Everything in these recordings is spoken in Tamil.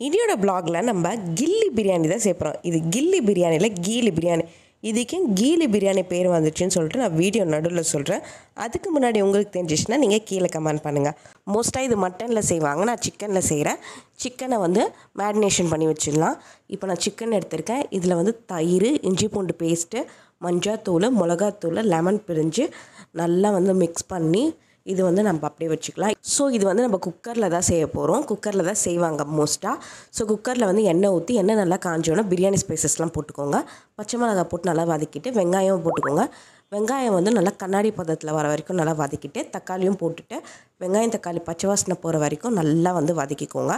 இனியோட ப்ளாகில் நம்ம கில்லி பிரியாணி தான் சேர்ப்போம். இது கில்லி பிரியாணியில் கீலி பிரியாணி. இதுக்கு கீலி பிரியாணி பேர் வந்துச்சுன்னு சொல்லிட்டு நான் வீடியோ நடுவில் சொல்கிறேன். அதுக்கு முன்னாடி உங்களுக்கு தெரிஞ்சிச்சுன்னா நீங்கள் கீழே கமெண்ட் பண்ணுங்கள். மோஸ்ட்டாக இது மட்டனில் செய்வாங்க, நான் சிக்கனில் செய்கிறேன். சிக்கனை மேரினேஷன் பண்ணி வச்சிடலாம். இப்போ நான் சிக்கன் எடுத்திருக்கேன். இதில் தயிர், இஞ்சி பூண்டு பேஸ்ட்டு, மஞ்சாத்தூள், மிளகாத்தூள், லெமன் பிரிஞ்சு நல்லா மிக்ஸ் பண்ணி இது நம்ம அப்படியே வச்சுக்கலாம். ஸோ இது நம்ம குக்கரில் தான் செய்ய போகிறோம். குக்கரில் தான் செய்வாங்க மோஸ்ட்டாக. ஸோ குக்கரில் எண்ணெய் ஊற்றி எண்ணெய் நல்லா காஞ்சோன்னா பிரியாணி ஸ்பைசஸ்லாம் போட்டுக்கோங்க. பச்சை மிளகாய் போட்டு நல்லா வதக்கிட்டு வெங்காயம் போட்டுக்கோங்க. வெங்காயம் நல்லா கண்ணாடி பதத்தில் வர வரைக்கும் நல்லா வதக்கிட்டு தக்காளியும் போட்டுட்டு வெங்காயம் தக்காளி பச்சை வாசனை போகிற வரைக்கும் நல்லா வதக்கிக்கோங்க.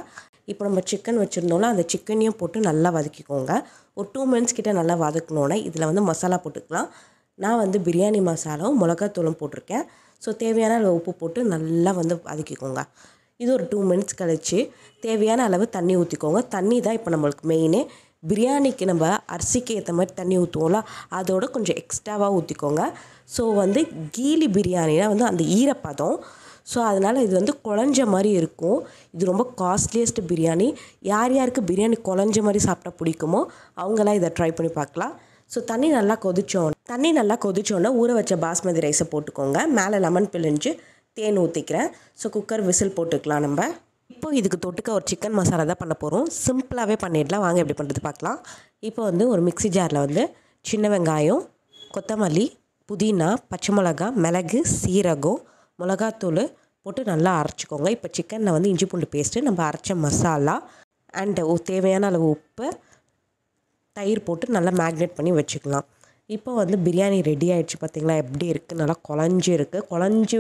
இப்போ நம்ம சிக்கன் வச்சுருந்தோம்னா அந்த சிக்கனையும் போட்டு நல்லா வதக்கிக்கோங்க. ஒரு 2 மினிட்ஸ் கிட்டே நல்லா வதக்கணுன்னா இதில் மசாலா போட்டுக்கலாம். நான் பிரியாணி மசாலாவும் மிளகாத்தூளும் போட்டிருக்கேன். ஸோ தேவையான அளவு உப்பு போட்டு நல்லா வதக்கிக்கோங்க. இது ஒரு 2 மினிட்ஸ் கழித்து தேவையான அளவு தண்ணி ஊற்றிக்கோங்க. தண்ணி தான் இப்போ நம்மளுக்கு மெயினே. பிரியாணிக்கு நம்ம அரிசிக்கு ஏற்ற மாதிரி தண்ணி ஊற்றுவோம்ல, அதோட கொஞ்சம் எக்ஸ்ட்ராவாக ஊற்றிக்கோங்க. ஸோ கீலி பிரியாணினா அந்த ஈரப்பதம். ஸோ அதனால் இது குழஞ்ச மாதிரி இருக்கும். இது ரொம்ப காஸ்ட்லியஸ்ட் பிரியாணி. யார் யாருக்கு பிரியாணி குழஞ்ச மாதிரி சாப்பிட்டா பிடிக்குமோ அவங்களாம் இதை ட்ரை பண்ணி பார்க்கலாம். ஸோ தண்ணி நல்லா கொதிச்சோன்னே ஊற வச்ச பாஸ்மதி ரைஸை போட்டுக்கோங்க. மேலே லெமன் பிழிஞ்சு தேன் ஊற்றிக்கிறேன். ஸோ குக்கர் விசில் போட்டுக்கலாம். நம்ம இப்போ இதுக்கு தொட்டுக்க ஒரு சிக்கன் மசாலா தான் பண்ண போகிறோம். சிம்பிளாகவே பண்ணிடலாம். வாங்க எப்படி பண்ணுறது பார்க்கலாம். இப்போ ஒரு மிக்ஸி ஜாரில் சின்ன வெங்காயம், கொத்தமல்லி, புதினா, பச்சை மிளகா, மிளகு, சீரகம், மிளகாத்தூள் போட்டு நல்லா அரைச்சிக்கோங்க. இப்போ சிக்கனில் இஞ்சி பூண்டு பேஸ்ட்டு, நம்ம அரைச்ச மசாலா அண்டு தேவையான அளவு உப்பு, தயிர் போட்டு நல்லா மேக்னேட் பண்ணி வச்சுக்கலாம். இப்போ பிரியாணி ரெடி ஆகிடுச்சு. பார்த்திங்களா எப்படி இருக்குது? நல்லா குழஞ்சி இருக்குது. குழஞ்சி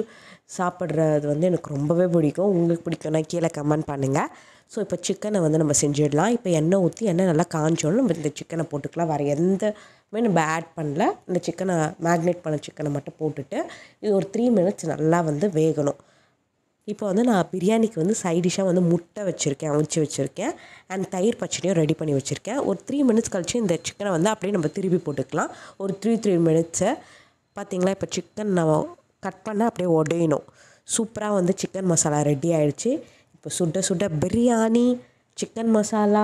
சாப்பிட்றது எனக்கு ரொம்பவே பிடிக்கும். உங்களுக்கு பிடிக்கும்னா கீழே கமெண்ட் பண்ணுங்கள். ஸோ இப்போ சிக்கனை நம்ம செஞ்சிடலாம். இப்போ எண்ணெய் ஊற்றி எண்ணெய் நல்லா காஞ்சோன்னு நம்ம இந்த சிக்கனை போட்டுக்கலாம். வேறு எந்தமே நம்ம ஆட் பண்ணல. இந்த சிக்கனை மேக்னேட் பண்ண சிக்கனை மட்டும் போட்டுட்டு இது ஒரு 3 மினிட்ஸ் நல்லா வேகணும். இப்போ நான் பிரியாணிக்கு சைட் டிஷ்ஷாக முட்டை அவிச்சு வச்சுருக்கேன். அண்ட் தயிர் பச்சடியும் ரெடி பண்ணி வச்சுருக்கேன். ஒரு 3 மினிட்ஸ் கழிச்சு இந்த சிக்கனை அப்படியே நம்ம திருப்பி போட்டுக்கலாம். ஒரு 3 மினிட்ஸை பார்த்திங்களா. இப்போ சிக்கன் நான் கட் பண்ணால் அப்படியே உடையணும். சூப்பராக சிக்கன் மசாலா ரெடி ஆகிடுச்சு. இப்போ சுட சுட பிரியாணி, சிக்கன் மசாலா,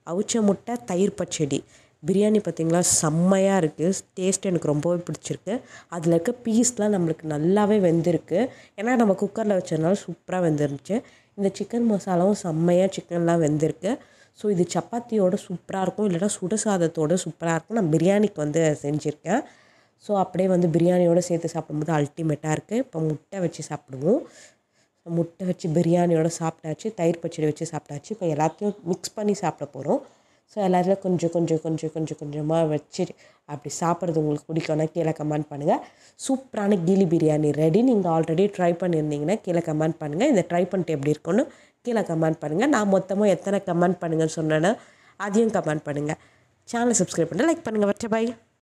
அவிச்ச முட்டை, தயிர் பச்சடி பிரியாணி பார்த்திங்களா செம்மையாக இருக்குது. டேஸ்ட் எனக்கு ரொம்பவே பிடிச்சிருக்கு. அதில் இருக்க பீஸ்லாம் நம்மளுக்கு நல்லாவே வெந்திருக்கு. ஏன்னா நம்ம குக்கரில் வச்சதுனால சூப்பராக வெந்துருந்துச்சு. இந்த சிக்கன் மசாலாவும் செம்மையாக சிக்கன்லாம் வெந்திருக்கு. ஸோ இது சப்பாத்தியோட சூப்பராக இருக்கும், இல்லைனா சுட சாதத்தோடு சூப்பராக இருக்கும். நான் பிரியாணிக்கு செஞ்சுருக்கேன். ஸோ அப்படியே பிரியாணியோடு சேர்த்து சாப்பிடும்போது அல்டிமேட்டாக இருக்குது. இப்போ முட்டை வச்சு சாப்பிடுவோம். முட்டை வச்சு பிரியாணியோட சாப்பிட்டாச்சு, தயிர் பச்சடி வச்சு சாப்பிட்டாச்சு. இப்போ எல்லாத்தையும் மிக்ஸ் பண்ணி சாப்பிட போகிறோம். ஸோ எல்லோரும் கொஞ்சமாக வச்சு அப்படி சாப்பிட்றது உங்களுக்கு பிடிக்கும்னா கீழே கமெண்ட் பண்ணுங்கள். சூப்பரான கீலி பிரியாணி ரெடி. நீங்கள் ஆல்ரெடி ட்ரை பண்ணியிருந்தீங்கன்னா கீழே கமெண்ட் பண்ணுங்கள். இதை ட்ரை பண்ணிட்டு எப்படி இருக்குன்னு கீழே கமெண்ட் பண்ணுங்கள். நான் மொத்தமாக எத்தனை கமெண்ட் பண்ணுங்கன்னு சொன்னேன்னா அதையும் கமெண்ட் பண்ணுங்கள். சேனலை சப்ஸ்கிரைப் பண்ணி லைக் பண்ணுங்கள். வச்ச பாய்.